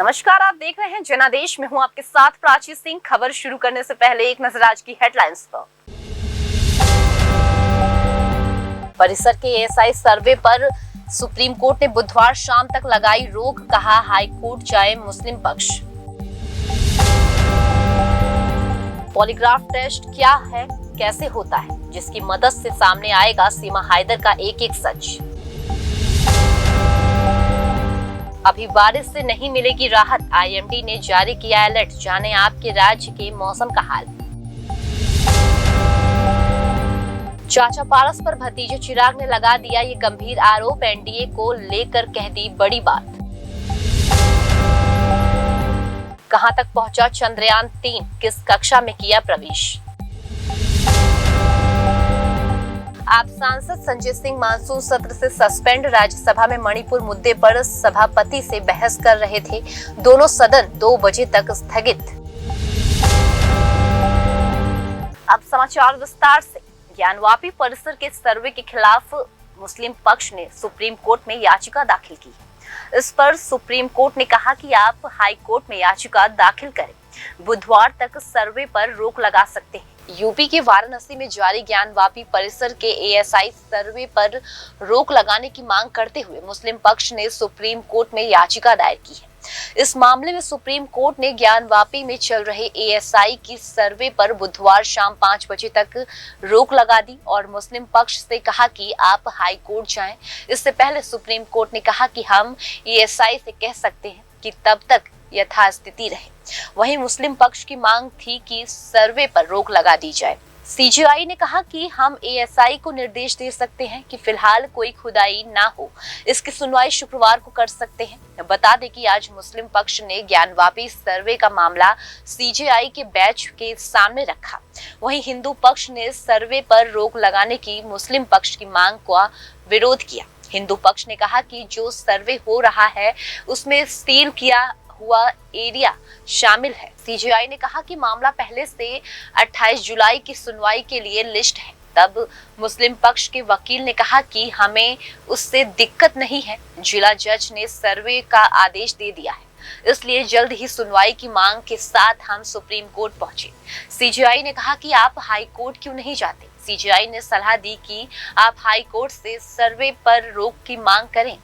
नमस्कार, आप देख रहे हैं जनादेश में हूं आपके साथ प्राची सिंह। खबर शुरू करने से पहले एक नजर आज की हेडलाइंस पर। परिसर के एएसआई सर्वे पर सुप्रीम कोर्ट ने बुधवार शाम तक लगाई रोक, कहा हाई कोर्ट जाए मुस्लिम पक्ष। पॉलीग्राफ टेस्ट क्या है, कैसे होता है, जिसकी मदद से सामने आएगा सीमा हैदर का एक एक सच। अभी बारिश से नहीं मिलेगी राहत, आईएमडी ने जारी किया अलर्ट, जाने आपके राज्य के मौसम का हाल। चाचा पारस पर भतीजे चिराग ने लगा दिया ये गंभीर आरोप, एनडीए को लेकर कह दी बड़ी बात। कहां तक पहुंचा चंद्रयान 3, किस कक्षा में किया प्रवेश। आप सांसद संजय सिंह मानसून सत्र से सस्पेंड, राज्यसभा में मणिपुर मुद्दे पर सभापति से बहस कर रहे थे, दोनों सदन 2 बजे तक स्थगित। अब समाचार विस्तार से। ज्ञानवापी परिसर के सर्वे के खिलाफ मुस्लिम पक्ष ने सुप्रीम कोर्ट में याचिका दाखिल की है। इस पर सुप्रीम कोर्ट ने कहा कि आप हाई कोर्ट में याचिका दाखिल करें, बुधवार तक सर्वे पर रोक लगा सकते हैं। यूपी के वाराणसी में जारी ज्ञानवापी परिसर के एएसआई सर्वे पर रोक लगाने की मांग करते हुए मुस्लिम पक्ष ने सुप्रीम कोर्ट में याचिका दायर की है। इस मामले में सुप्रीम कोर्ट ने ज्ञानवापी में चल रहे एएसआई की सर्वे पर बुधवार शाम 5 बजे तक रोक लगा दी और मुस्लिम पक्ष से कहा कि आप हाई कोर्ट जाएं। इससे पहले सुप्रीम कोर्ट ने कहा कि हम एएसआई से कह सकते हैं कि तब तक यथास्थिति रहे। वहीं मुस्लिम पक्ष की मांग थी कि सर्वे पर रोक लगा दी जाए। सीजेआई ने कहा कि हम एएसआई को निर्देश दे सकते हैं कि फिलहाल कोई खुदाई ना हो, इसकी सुनवाई शुक्रवार को कर सकते हैं। बता दें कि आज मुस्लिम पक्ष ने ज्ञानवापी सर्वे का मामला सीजेआई के बेंच के सामने रखा। वहीं हिंदू पक्ष ने सर्वे पर रोक लगाने की मुस्लिम पक्ष की मांग का विरोध किया। हिंदू पक्ष ने कहा कि जो सर्वे हो रहा है उसमें सील किया हुआ एरिया शामिल है। सीजेआई ने कहा कि मामला पहले से 28 जुलाई की सुनवाई के लिए लिस्ट है। तब मुस्लिम पक्ष के वकील ने कहा कि हमें उससे दिक्कत नहीं है, जिला जज ने सर्वे का आदेश दे दिया है, इसलिए जल्द ही सुनवाई की मांग के साथ हम सुप्रीम कोर्ट पहुंचे। सीजेआई ने कहा कि आप हाई कोर्ट क्यों नहीं जाते। सीजेआई ने सलाह दी कि आप हाई कोर्ट से सर्वे पर रोक की मांग करें।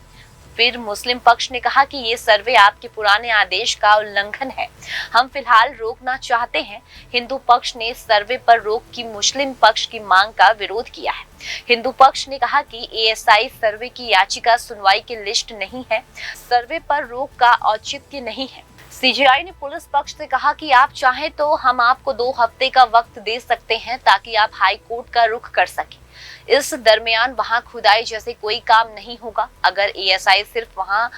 फिर मुस्लिम पक्ष ने कहा कि ये सर्वे आपके पुराने आदेश का उल्लंघन है, हम फिलहाल रोकना चाहते हैं। हिंदू पक्ष ने सर्वे पर रोक की मुस्लिम पक्ष की मांग का विरोध किया है। हिंदू पक्ष ने कहा कि एएसआई सर्वे की याचिका सुनवाई की लिस्ट नहीं है, सर्वे पर रोक का औचित्य नहीं है। सीजेआई ने पुलिस पक्ष से कहा कि आप चाहें तो हम आपको 2 हफ्ते का वक्त दे सकते हैं ताकि आप हाई कोर्ट का रुख कर सकें। इस दरमियान वहां खुदाई जैसे कोई काम नहीं होगा। अगर एएसआई सिर्फ वहां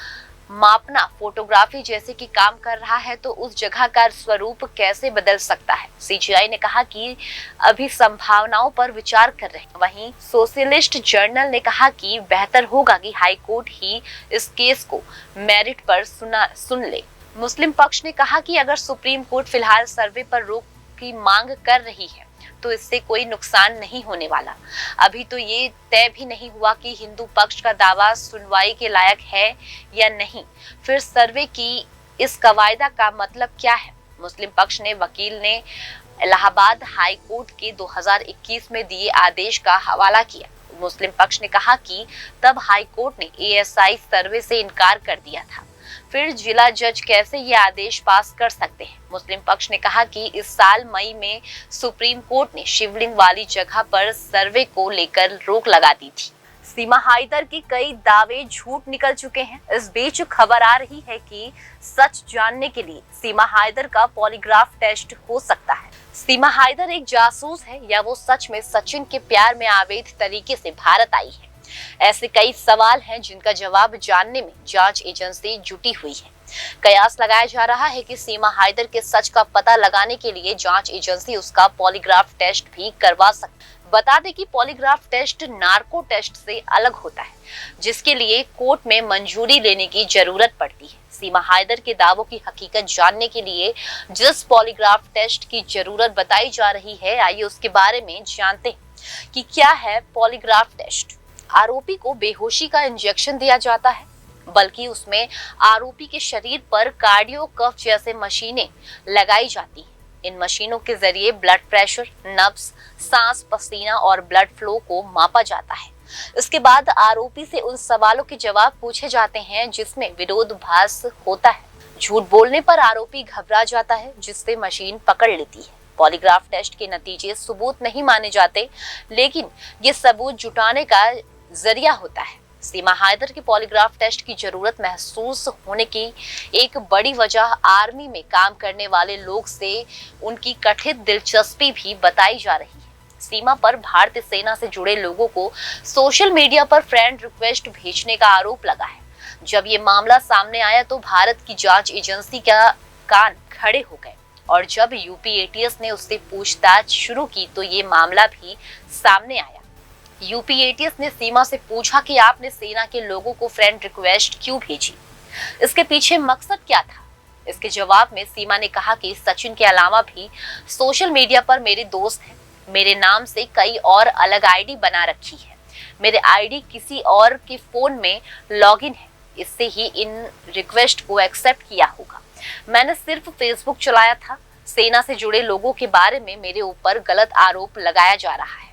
मापना, फोटोग्राफी जैसे कि काम कर रहा है तो उस जगह का स्वरूप कैसे बदल सकता है। सीजेआई ने कहा कि अभी संभावनाओं पर विचार कर रहे हैं। वहीं सोशलिस्ट जर्नल ने कहा कि बेहतर होगा कि हाई कोर्ट ही इस केस को मेरिट पर सुन ले। मुस्लिम पक्ष ने कहा कि अगर सुप्रीम कोर्ट फिलहाल सर्वे पर रोक की मांग कर रही है तो इससे कोई नुकसान नहीं होने वाला। अभी तो ये तय भी नहीं हुआ कि हिंदू पक्ष का दावा सुनवाई के लायक है या नहीं। फिर सर्वे की इस कवायदा का मतलब क्या है। मुस्लिम पक्ष ने वकील ने इलाहाबाद हाई कोर्ट के 2021 में दिए आदेश का हवाला किया। मुस्लिम पक्ष ने कहा कि तब हाई कोर्ट ने एएसआई सर्वे से इनकार कर दिया था, फिर जिला जज कैसे ये आदेश पास कर सकते हैं। मुस्लिम पक्ष ने कहा कि इस साल मई में सुप्रीम कोर्ट ने शिवलिंग वाली जगह पर सर्वे को लेकर रोक लगा दी थी। सीमा हैदर की कई दावे झूठ निकल चुके हैं। इस बीच खबर आ रही है कि सच जानने के लिए सीमा हैदर का पॉलीग्राफ टेस्ट हो सकता है। सीमा हैदर एक जासूस है या वो सच में सचिन के प्यार में अवैध तरीके से भारत आई है। ऐसे कई सवाल हैं जिनका जवाब जानने में जांच एजेंसी जुटी हुई है। कयास लगाया जा रहा है कि सीमा हैदर के सच का पता लगाने के लिए जांच एजेंसी उसका पॉलीग्राफ टेस्ट भी करवा सकती है। बता दें कि पॉलीग्राफ टेस्ट नार्को टेस्ट से अलग होता है, जिसके लिए कोर्ट में मंजूरी लेने की जरूरत पड़ती है। सीमा हैदर के दावों की हकीकत जानने के लिए जिस पॉलीग्राफ टेस्ट की जरूरत बताई जा रही है, आइए उसके बारे में जानते हैं कि क्या है पॉलीग्राफ टेस्ट। आरोपी को बेहोशी का इंजेक्शन दिया जाता है। बल्कि उसमें आरोपी के शरीर पर कार्डियो कफ जैसे मशीनें लगाई जाती हैं। इन मशीनों के जरिए ब्लड प्रेशर, नब्ज, सांस, पसीना और ब्लड फ्लो को मापा जाता है। इसके बाद आरोपी से उन सवालों के जवाब पूछे जाते हैं जिसमें विरोधाभास होता है। झूठ बोलने पर आरोपी घबरा जाता है, जिससे मशीन पकड़ लेती है। पॉलीग्राफ टेस्ट के नतीजे सबूत नहीं माने जाते, लेकिन ये सबूत जुटाने का जरिया होता है। सीमा हैदर की पॉलीग्राफ टेस्ट की जरूरत महसूस होने की एक बड़ी वजह आर्मी में काम करने वाले लोग से उनकी कथित दिलचस्पी भी बताई जा रही है। सीमा पर भारतीय सेना से जुड़े लोगों को सोशल मीडिया पर फ्रेंड रिक्वेस्ट भेजने का आरोप लगा है। जब ये मामला सामने आया तो भारत की जांच एजेंसी का कान खड़े हो गए और जब यूपी एटीएस ने उससे पूछताछ शुरू की तो ये मामला भी सामने आया। यूपी एटीएस ने सीमा से पूछा कि आपने सेना के लोगों को फ्रेंड रिक्वेस्ट क्यों भेजी, इसके पीछे मकसद क्या था। इसके जवाब में सीमा ने कहा कि सचिन के अलावा भी सोशल मीडिया पर मेरे दोस्त हैं, मेरे नाम से कई और अलग आईडी बना रखी है, मेरे आईडी किसी और के फोन में लॉगिन है, इससे ही इन रिक्वेस्ट को एक्सेप्ट किया होगा। मैंने सिर्फ फेसबुक चलाया था। सेना से जुड़े लोगों के बारे में मेरे ऊपर गलत आरोप लगाया जा रहा है।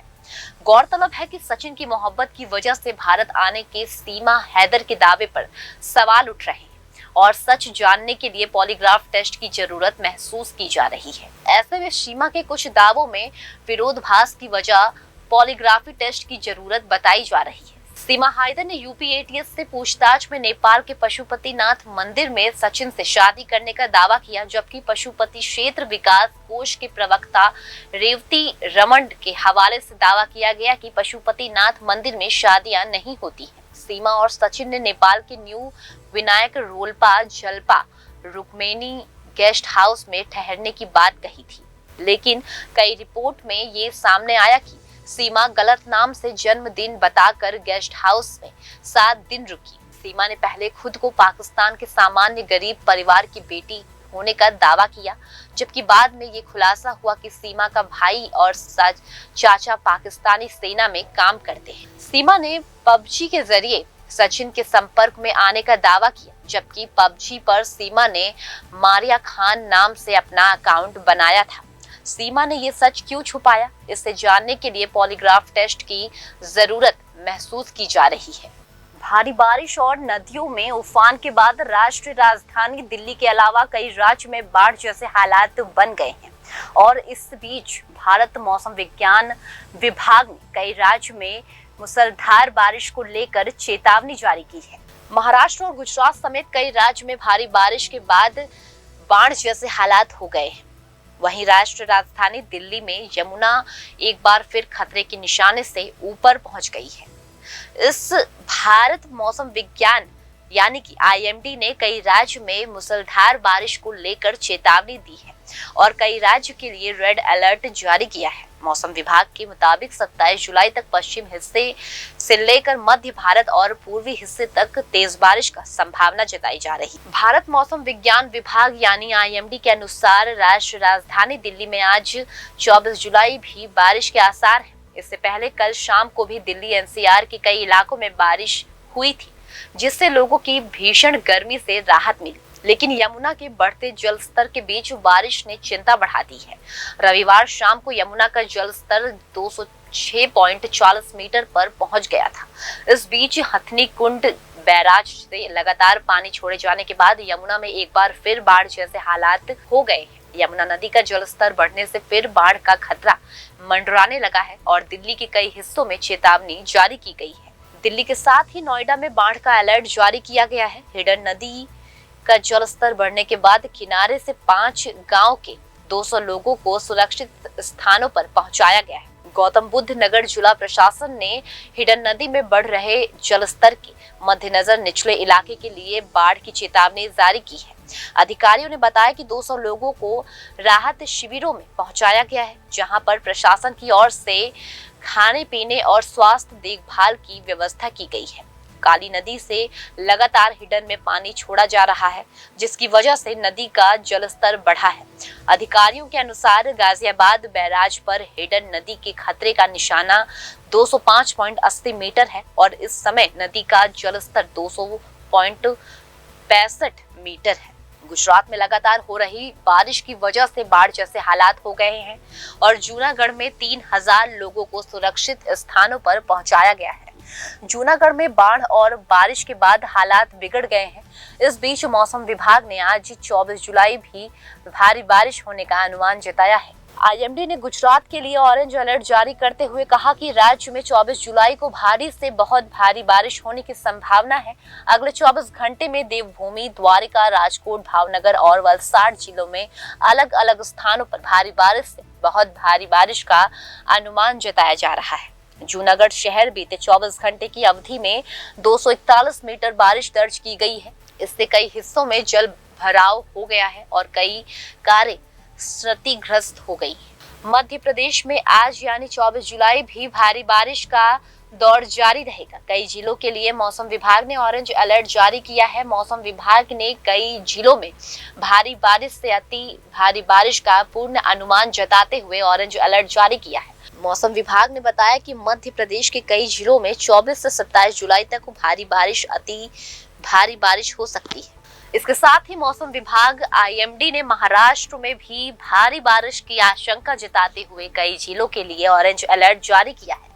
गौरतलब है कि सचिन की मोहब्बत की वजह से भारत आने के सीमा हैदर के दावे पर सवाल उठ रहे हैं और सच जानने के लिए पॉलीग्राफ टेस्ट की जरूरत महसूस की जा रही है। ऐसे में सीमा के कुछ दावों में विरोधाभास की वजह पॉलीग्राफी टेस्ट की जरूरत बताई जा रही है। सीमा हैदर ने यूपी एटीएस से पूछताछ में नेपाल के पशुपतिनाथ मंदिर में सचिन से शादी करने का दावा किया, जबकि पशुपति क्षेत्र विकास कोष के प्रवक्ता रेवती रमन के हवाले से दावा किया गया कि पशुपतिनाथ मंदिर में शादियां नहीं होती हैं। सीमा और सचिन ने नेपाल के new Vinayak Rolpa जल्पा Rukmini guest house में ठहरने की बात कही थी, लेकिन कई रिपोर्ट में ये सामने आया कि सीमा गलत नाम से जन्मदिन बताकर गेस्ट हाउस में 7 दिन रुकी। सीमा ने पहले खुद को पाकिस्तान के सामान्य गरीब परिवार की बेटी होने का दावा किया, जबकि बाद में ये खुलासा हुआ कि सीमा का भाई और चाचा पाकिस्तानी सेना में काम करते हैं। सीमा ने पबजी के जरिए सचिन के संपर्क में आने का दावा किया, जबकि पबजी पर सीमा ने मारिया खान नाम से अपना अकाउंट बनाया था। सीमा ने ये सच क्यों छुपाया, इसे जानने के लिए पॉलीग्राफ टेस्ट की जरूरत महसूस की जा रही है। भारी बारिश और नदियों में उफान के बाद राष्ट्रीय राजधानी दिल्ली के अलावा कई राज्यों में बाढ़ जैसे हालात बन गए हैं और इस बीच भारत मौसम विज्ञान विभाग ने कई राज्यों में मूसलाधार बारिश को लेकर चेतावनी जारी की है। महाराष्ट्र और गुजरात समेत कई राज्यों में भारी बारिश के बाद बाढ़ जैसे हालात हो गए हैं। वहीं राष्ट्रीय राजधानी दिल्ली में यमुना एक बार फिर खतरे के निशाने से ऊपर पहुंच गई है। इस भारत मौसम विज्ञान यानी कि आईएमडी ने कई राज्यों में मूसलाधार बारिश को लेकर चेतावनी दी है और कई राज्यों के लिए रेड अलर्ट जारी किया है। मौसम विभाग के मुताबिक 27 जुलाई तक पश्चिम हिस्से से लेकर मध्य भारत और पूर्वी हिस्से तक तेज बारिश का संभावना जताई जा रही है। भारत मौसम विज्ञान विभाग यानी आईएमडी के अनुसार राष्ट्रीय राजधानी दिल्ली में आज 24 जुलाई भी बारिश के आसार हैं। इससे पहले कल शाम को भी दिल्ली एनसीआर के कई इलाकों में बारिश हुई थी, जिससे लोगों की भीषण गर्मी से राहत मिली, लेकिन यमुना के बढ़ते जल स्तर के बीच बारिश ने चिंता बढ़ा दी है। रविवार शाम को यमुना का जल स्तर 206.40 मीटर पर पहुंच गया था। इस बीच हथनी कुंड बैराज से लगातार पानी छोड़े जाने के बाद यमुना में एक बार फिर बाढ़ जैसे हालात हो गए हैं। यमुना नदी का जल स्तर बढ़ने से फिर बाढ़ का खतरा मंडराने लगा है और दिल्ली के कई हिस्सों में चेतावनी जारी की गई है। दिल्ली के साथ ही नोएडा में बाढ़ का अलर्ट जारी किया गया है। हिडन नदी का जल स्तर बढ़ने के बाद किनारे से 5 गांव के 200 लोगों को सुरक्षित स्थानों पर पहुंचाया गया है। गौतम बुद्ध नगर जिला प्रशासन ने हिडन नदी में बढ़ रहे जल स्तर के मद्देनजर निचले इलाके के लिए बाढ़ की चेतावनी जारी की है। अधिकारियों ने बताया कि 200 लोगों को राहत शिविरों में पहुंचाया गया है, जहां पर प्रशासन की ओर से खाने पीने और स्वास्थ्य देखभाल की व्यवस्था की गई है। काली नदी से लगातार हिडन में पानी छोड़ा जा रहा है, जिसकी वजह से नदी का जलस्तर बढ़ा है। अधिकारियों के अनुसार गाजियाबाद बैराज पर हिडन नदी के खतरे का निशाना 205.80 मीटर है और इस समय नदी का जलस्तर 1.65 मीटर है। गुजरात में लगातार हो रही बारिश की वजह से बाढ़ जैसे हालात हो गए हैं और जूनागढ़ में 3000 लोगों को सुरक्षित स्थानों पर पहुंचाया गया है। जूनागढ़ में बाढ़ और बारिश के बाद हालात बिगड़ गए हैं। इस बीच मौसम विभाग ने आज 24 जुलाई भी भारी बारिश होने का अनुमान जताया है। आईएमडी ने गुजरात के लिए ऑरेंज अलर्ट जारी करते हुए कहा कि राज्य में 24 जुलाई को भारी से बहुत भारी बारिश होने की संभावना है। अगले 24 घंटे में देवभूमि, द्वारिका, राजकोट, भावनगर और वलसाड जिलों में अलग अलग स्थानों पर भारी बारिश से बहुत भारी बारिश का अनुमान जताया जा रहा है। जूनागढ़ शहर बीते 24 घंटे की अवधि में 241 मीटर बारिश दर्ज की गई है। इससे कई हिस्सों में जल भराव हो गया है और कई कारें क्षतिग्रस्त हो गई। मध्य प्रदेश में आज यानी 24 जुलाई भी भारी बारिश का दौर जारी रहेगा। कई जिलों के लिए मौसम विभाग ने ऑरेंज अलर्ट जारी किया है। मौसम विभाग ने कई जिलों में भारी बारिश से अति भारी बारिश का पूर्ण अनुमान जताते हुए ऑरेंज अलर्ट जारी किया है। मौसम विभाग ने बताया कि मध्य प्रदेश के कई जिलों में 24 से 27 जुलाई तक भारी बारिश, अति भारी बारिश हो सकती है। इसके साथ ही मौसम विभाग आईएमडी ने महाराष्ट्र में भी भारी बारिश की आशंका जताते हुए कई जिलों के लिए ऑरेंज अलर्ट जारी किया है।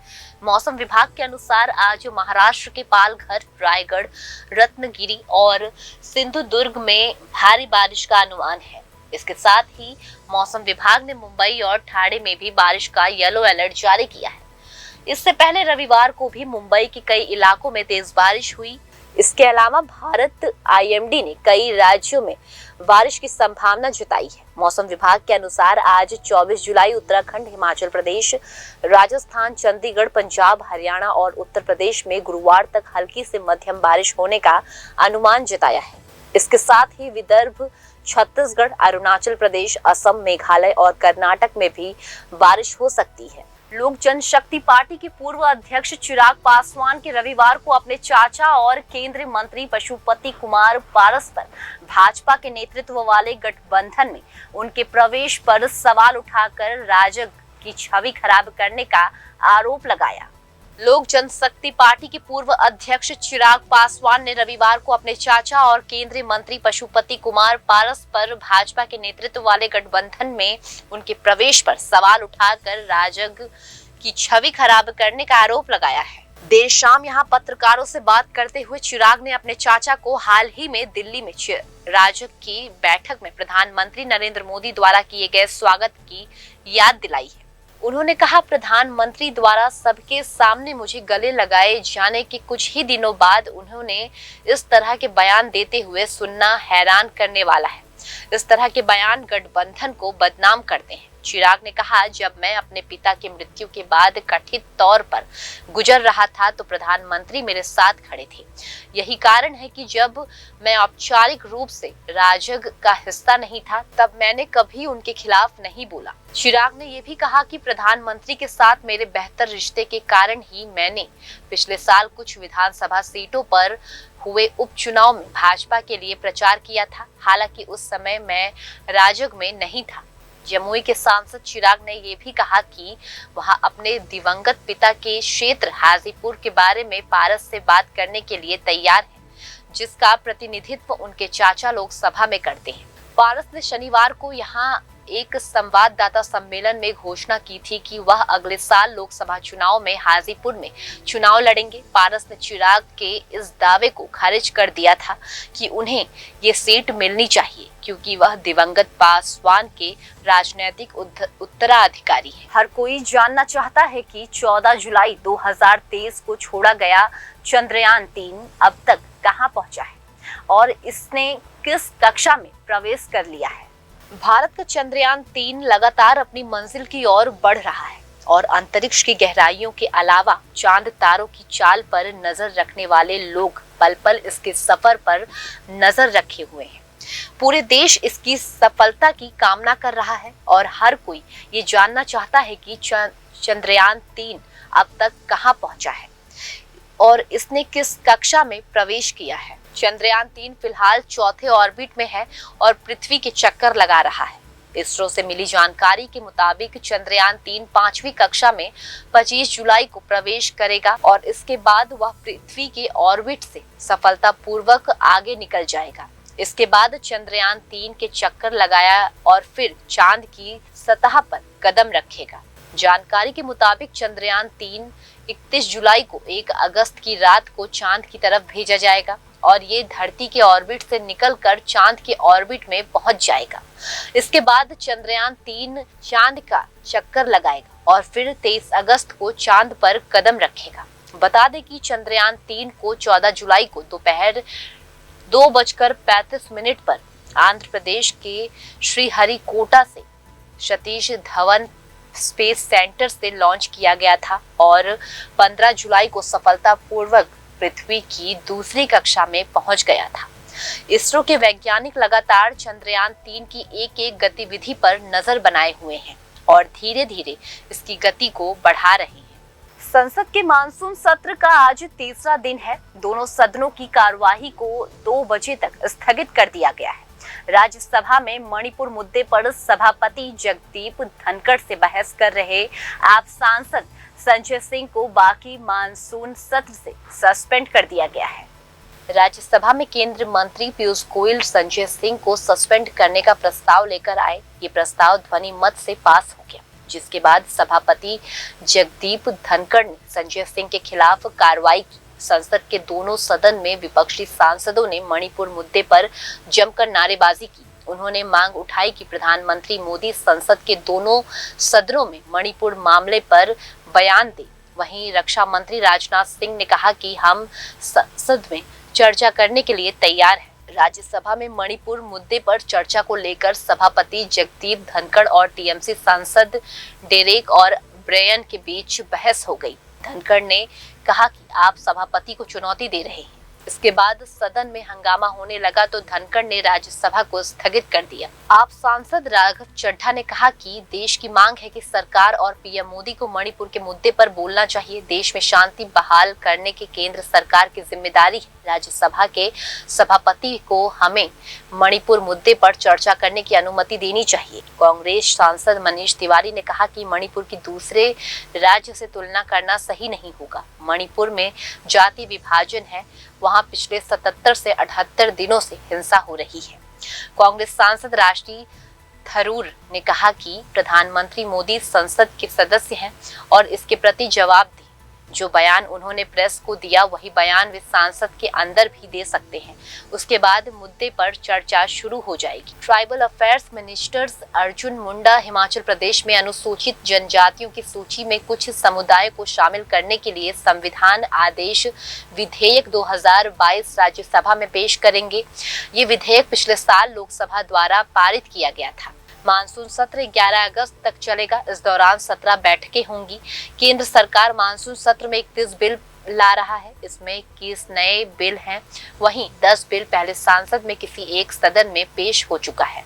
मौसम विभाग के अनुसार आज महाराष्ट्र के पालघर, रायगढ़, रत्नागिरी और सिंधुदुर्ग में भारी बारिश का अनुमान है। इसके साथ ही मौसम विभाग ने मुंबई और ठाणे में भी बारिश का येलो अलर्ट जारी किया है। इससे पहले रविवार को भी मुंबई के कई इलाकों में तेज बारिश हुई। इसके अलावा भारत आईएमडी ने कई राज्यों में बारिश की संभावना जताई है। मौसम विभाग के अनुसार आज 24 जुलाई उत्तराखंड, हिमाचल प्रदेश, राजस्थान, चंडीगढ़, पंजाब, हरियाणा और उत्तर प्रदेश में गुरुवार तक हल्की से मध्यम बारिश होने का अनुमान जताया है। इसके साथ ही विदर्भ, छत्तीसगढ़, अरुणाचल प्रदेश, असम, मेघालय और कर्नाटक में भी बारिश हो सकती है। लोक जनशक्ति पार्टी के पूर्व अध्यक्ष चिराग पासवान के रविवार को अपने चाचा और केंद्रीय मंत्री पशुपति कुमार पारस पर भाजपा के नेतृत्व वाले गठबंधन में उनके प्रवेश पर सवाल उठाकर राजग की छवि खराब करने का आरोप लगाया। लोक जनशक्ति पार्टी के पूर्व अध्यक्ष चिराग पासवान ने रविवार को अपने चाचा और केंद्रीय मंत्री पशुपति कुमार पारस पर भाजपा के नेतृत्व वाले गठबंधन में उनके प्रवेश पर सवाल उठाकर राजग की छवि खराब करने का आरोप लगाया है। देर शाम यहां पत्रकारों से बात करते हुए चिराग ने अपने चाचा को हाल ही में दिल्ली में राजग की बैठक में प्रधानमंत्री नरेंद्र मोदी द्वारा किए गए स्वागत की याद दिलाई है। उन्होंने कहा, प्रधानमंत्री द्वारा सबके सामने मुझे गले लगाए जाने के कुछ ही दिनों बाद उन्होंने इस तरह के बयान देते हुए सुनना हैरान करने वाला है। इस तरह के बयान गठबंधन को बदनाम करते हैं। चिराग ने कहा, जब मैं अपने पिता की मृत्यु के बाद कथित तौर पर गुजर रहा था तो प्रधानमंत्री मेरे साथ खड़े थे। यही कारण है कि जब मैं औपचारिक रूप से राजग का हिस्सा नहीं था तब मैंने कभी उनके खिलाफ नहीं बोला। चिराग ने यह भी कहा कि प्रधानमंत्री के साथ मेरे बेहतर रिश्ते के कारण ही मैंने पिछले साल कुछ विधानसभा सीटों पर हुए उपचुनाव में भाजपा के लिए प्रचार किया था। हालांकि उस समय मैं राजग में नहीं था। जमुई के सांसद चिराग ने ये भी कहा कि वह अपने दिवंगत पिता के क्षेत्र हाजीपुर के बारे में पारस से बात करने के लिए तैयार है, जिसका प्रतिनिधित्व उनके चाचा लोकसभा में करते हैं। पारस ने शनिवार को यहां एक संवाददाता सम्मेलन में घोषणा की थी कि वह अगले साल लोकसभा चुनाव में हाजीपुर में चुनाव लड़ेंगे। पारस ने चिराग के इस दावे को खारिज कर दिया था कि उन्हें ये सीट मिलनी चाहिए क्योंकि वह दिवंगत पासवान के राजनीतिक उत्तराधिकारी हैं। हर कोई जानना चाहता है कि 14 जुलाई 2023 को छोड़ा गया चंद्रयान 3 अब तक कहां पहुंचा है और इसने किस कक्षा में प्रवेश कर लिया है। भारत का चंद्रयान 3 लगातार अपनी मंजिल की ओर बढ़ रहा है और अंतरिक्ष की गहराइयों के अलावा चांद तारों की चाल पर नजर रखने वाले लोग पल पल इसके सफर पर नजर रखे हुए हैं। पूरे देश इसकी सफलता की कामना कर रहा है और हर कोई ये जानना चाहता है कि चंद्रयान 3 अब तक कहां पहुंचा है और इसने किस कक्षा में प्रवेश किया है। चंद्रयान 3 फिलहाल चौथे ऑर्बिट में है और पृथ्वी के चक्कर लगा रहा है। इसरो से मिली जानकारी के मुताबिक चंद्रयान 3 5वीं कक्षा में 25 जुलाई को प्रवेश करेगा और इसके बाद वह पृथ्वी के ऑर्बिट से सफलतापूर्वक आगे निकल जाएगा। इसके बाद चंद्रयान 3 के चक्कर लगाया और फिर चांद की सतह पर कदम रखेगा। जानकारी के मुताबिक चंद्रयान 3 31 जुलाई को 1 अगस्त की रात को चांद की तरफ भेजा जाएगा और ये धरती के ऑर्बिट से निकलकर चांद के ऑर्बिट में पहुंच जाएगा। इसके बाद चंद्रयान 3 चांद का चक्कर लगाएगा और फिर 23 अगस्त को चांद पर कदम रखेगा। बता दें कि चंद्रयान 3 को 14 जुलाई को दोपहर 2:35 पर आंध्र प्रदेश के श्रीहरिकोटा से सतीश धवन स्पेस सेंटर से लॉन्च किया गया था और 15 जुलाई को सफलतापूर्वक पृथ्वी की दूसरी कक्षा में पहुंच गया था। इसरो के वैज्ञानिक लगातार चंद्रयान 3 की एक गतिविधि पर नजर बनाए हुए हैं और धीरे धीरे इसकी गति को बढ़ा रहे हैं। संसद के मानसून सत्र का आज तीसरा दिन है। दोनों सदनों की कार्यवाही को 2 बजे तक स्थगित कर दिया गया है। राज्यसभा में मणिपुर मुद्दे पर सभापति जगदीप धनखड़ से बहस कर रहे आप सांसद संजय सिंह को बाकी मानसून सत्र से सस्पेंड कर दिया गया है। राज्यसभा में केंद्रीय मंत्री पीयूष गोयल संजय सिंह को सस्पेंड करने का प्रस्ताव लेकर आए। ये प्रस्ताव ध्वनि मत से पास हो गया, जिसके बाद सभापति जगदीप धनखड़ ने संजय सिंह के खिलाफ कार्रवाई की। संसद के दोनों सदन में विपक्षी सांसदों ने मणिपुर मुद्दे पर जमकर नारेबाजी की। उन्होंने मांग उठाई कि प्रधानमंत्री मोदी संसद के दोनों सदनों में मणिपुर मामले पर बयान दें। वहीं रक्षा मंत्री राजनाथ सिंह ने कहा कि हम संसद में चर्चा करने के लिए तैयार हैं। राज्यसभा में मणिपुर मुद्दे पर चर्चा को लेकर सभापति जगदीप धनखड़ और टीएमसी सांसद डेरेक और ब्रायन के बीच बहस हो गई। धनखड़ ने कहा कि आप सभापति को चुनौती दे रहे हैं। इसके बाद सदन में हंगामा होने लगा तो धनखड़ ने राज्यसभा को स्थगित कर दिया। आप सांसद राघव चड्ढा ने कहा कि देश की मांग है कि सरकार और पीएम मोदी को मणिपुर के मुद्दे पर बोलना चाहिए। देश में शांति बहाल करने की केंद्र सरकार की जिम्मेदारी है। राज्यसभा के सभापति को हमें मणिपुर मुद्दे पर चर्चा करने की अनुमति देनी चाहिए। कांग्रेस सांसद मनीष तिवारी ने कहा कि मणिपुर की दूसरे राज्य से तुलना करना सही नहीं होगा। मणिपुर में जाति विभाजन है, वहां पिछले 77 से 78 दिनों से हिंसा हो रही है। कांग्रेस सांसद राष्ट्रीय थरूर ने कहा कि प्रधानमंत्री मोदी संसद के सदस्य हैं और इसके प्रति जवाब दें। जो बयान उन्होंने प्रेस को दिया वही बयान वे सांसद के अंदर भी दे सकते हैं। उसके बाद मुद्दे पर चर्चा शुरू हो जाएगी। Tribal affairs ministers Arjun Munda Himachal Pradesh में अनुसूचित जनजातियों की सूची में कुछ समुदाय को शामिल करने के लिए संविधान आदेश विधेयक 2022 राज्यसभा में पेश करेंगे। ये विधेयक पिछले साल लोकसभा द्वारा पारित किया गया था। मानसून सत्र 11 अगस्त तक चलेगा। इस दौरान 17 बैठकें होंगी। केंद्र सरकार मानसून सत्र में 31 बिल ला रहा है। इसमें 21 नए बिल हैं। वहीं 10 बिल पहले संसद में किसी एक सदन में पेश हो चुका है,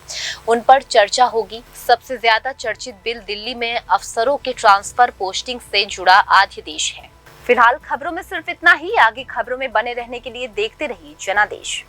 उन पर चर्चा होगी। सबसे ज्यादा चर्चित बिल दिल्ली में अफसरों के ट्रांसफर पोस्टिंग से जुड़ा अध्यादेश है। फिलहाल खबरों में सिर्फ इतना ही। आगे खबरों में बने रहने के लिए देखते रहिए जनादेश।